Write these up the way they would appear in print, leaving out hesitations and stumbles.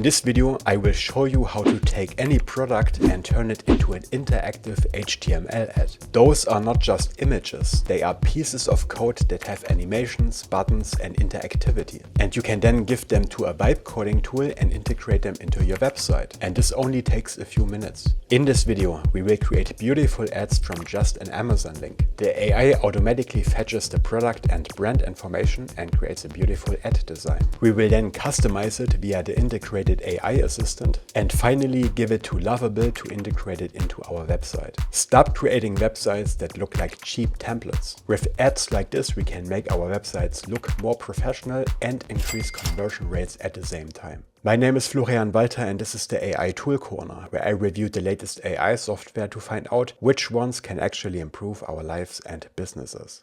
In this video, I will show you how to take any product and turn it into an interactive HTML ad. Those are not just images, they are pieces of code that have animations, buttons and interactivity. And you can then give them to a vibe coding tool and integrate them into your website. And this only takes a few minutes. In this video, we will create beautiful ads from just an Amazon link. The AI automatically fetches the product and brand information and creates a beautiful ad design. We will then customize it via the integrated AI assistant and finally give it to Lovable to integrate it into our website. Stop creating websites that look like cheap templates. With ads like this, we can make our websites look more professional and increase conversion rates at the same time. My name is Florian Walter and this is the AI Tool Corner, where I review the latest AI software to find out which ones can actually improve our lives and businesses.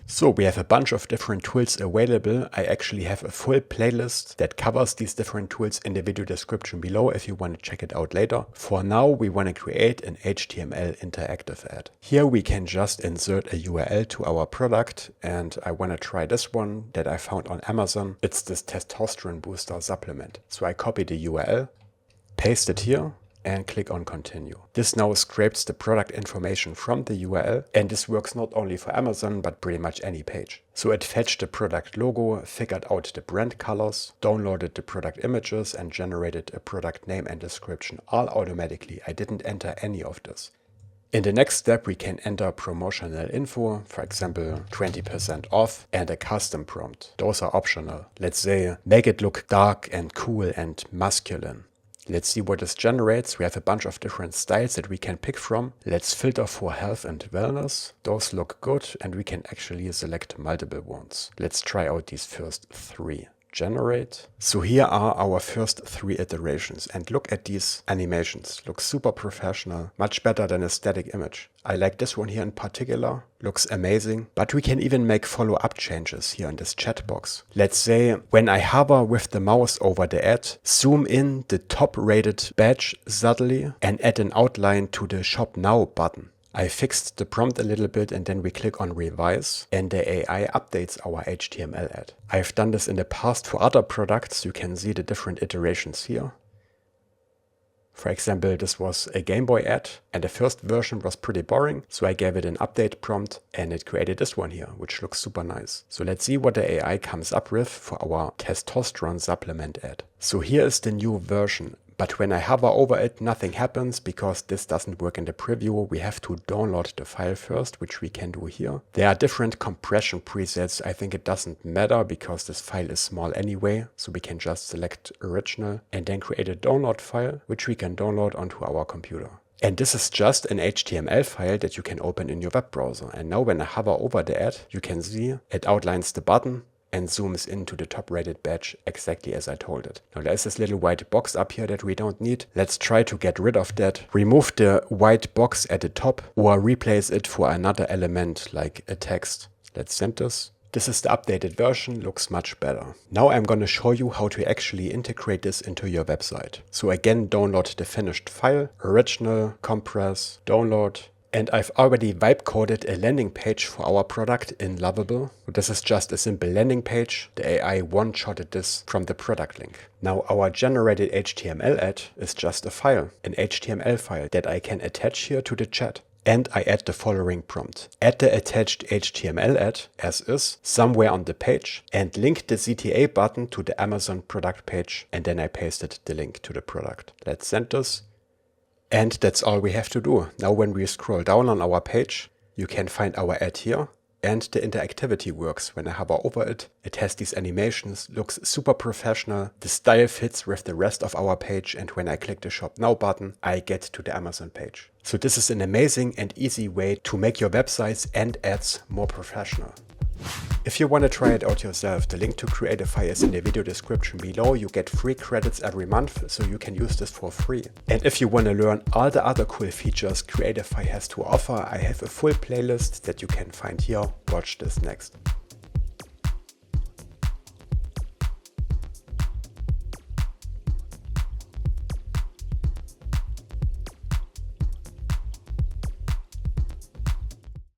So we have a bunch of different tools available. I actually have a full playlist that covers these different tools in the video description below if you want to check it out later. For now, we want to create an HTML interactive ad. Here we can just insert a URL to our product, and I want to try this one that I found on Amazon. It's this testosterone booster supplement. So I copy the URL, paste it here, and click on continue. This now scrapes the product information from the URL, and this works not only for Amazon but pretty much any page. So it fetched the product logo, figured out the brand colors, downloaded the product images and generated a product name and description all automatically. I didn't enter any of this. In the next step, we can enter promotional info, for example 20% off, and a custom prompt. Those are optional. Let's say make it look dark and cool and masculine. Let's see what this generates. We have a bunch of different styles that we can pick from. Let's filter for health and wellness. Those look good and we can actually select multiple ones. Let's try out these first three. Generate. So here are our first three iterations and look at these animations. Looks super professional, much better than a static image. I like this one here in particular, looks amazing, but we can even make follow-up changes here in this chat box. Let's say when I hover with the mouse over the ad, zoom in the top rated badge subtly and add an outline to the Shop Now button. I fixed the prompt a little bit and then we click on revise and the AI updates our HTML ad. I've done this in the past for other products. You can see the different iterations here. For example, this was a Game Boy ad and the first version was pretty boring. So I gave it an update prompt and it created this one here, which looks super nice. So let's see what the AI comes up with for our testosterone supplement ad. So here is the new version. But when I hover over it, nothing happens because this doesn't work in the preview. We have to download the file first, which we can do here. There are different compression presets. I think it doesn't matter because this file is small anyway. So we can just select original and then create a download file, which we can download onto our computer. And this is just an HTML file that you can open in your web browser. And now when I hover over the ad, you can see it outlines the button and zooms into the top rated badge exactly as I told it. Now there's this little white box up here that we don't need. Let's try to get rid of that. Remove the white box at the top or replace it for another element like a text. Let's send this. This is the updated version, looks much better. Now I'm going to show you how to actually integrate this into your website. So again, download the finished file, original, compress, download. And I've already vibe coded a landing page for our product in Lovable. This is just a simple landing page. The AI one-shotted this from the product link. Now our generated HTML ad is just a file, an HTML file that I can attach here to the chat. And I add the following prompt. Add the attached HTML ad as is somewhere on the page and link the CTA button to the Amazon product page. And then I pasted the link to the product. Let's send this. And that's all we have to do. Now when we scroll down on our page, you can find our ad here and the interactivity works. When I hover over it, it has these animations, looks super professional. The style fits with the rest of our page and when I click the Shop Now button, I get to the Amazon page. So this is an amazing and easy way to make your websites and ads more professional. If you want to try it out yourself, the link to Creatify is in the video description below. You get free credits every month, so you can use this for free. And if you want to learn all the other cool features Creatify has to offer, I have a full playlist that you can find here. Watch this next.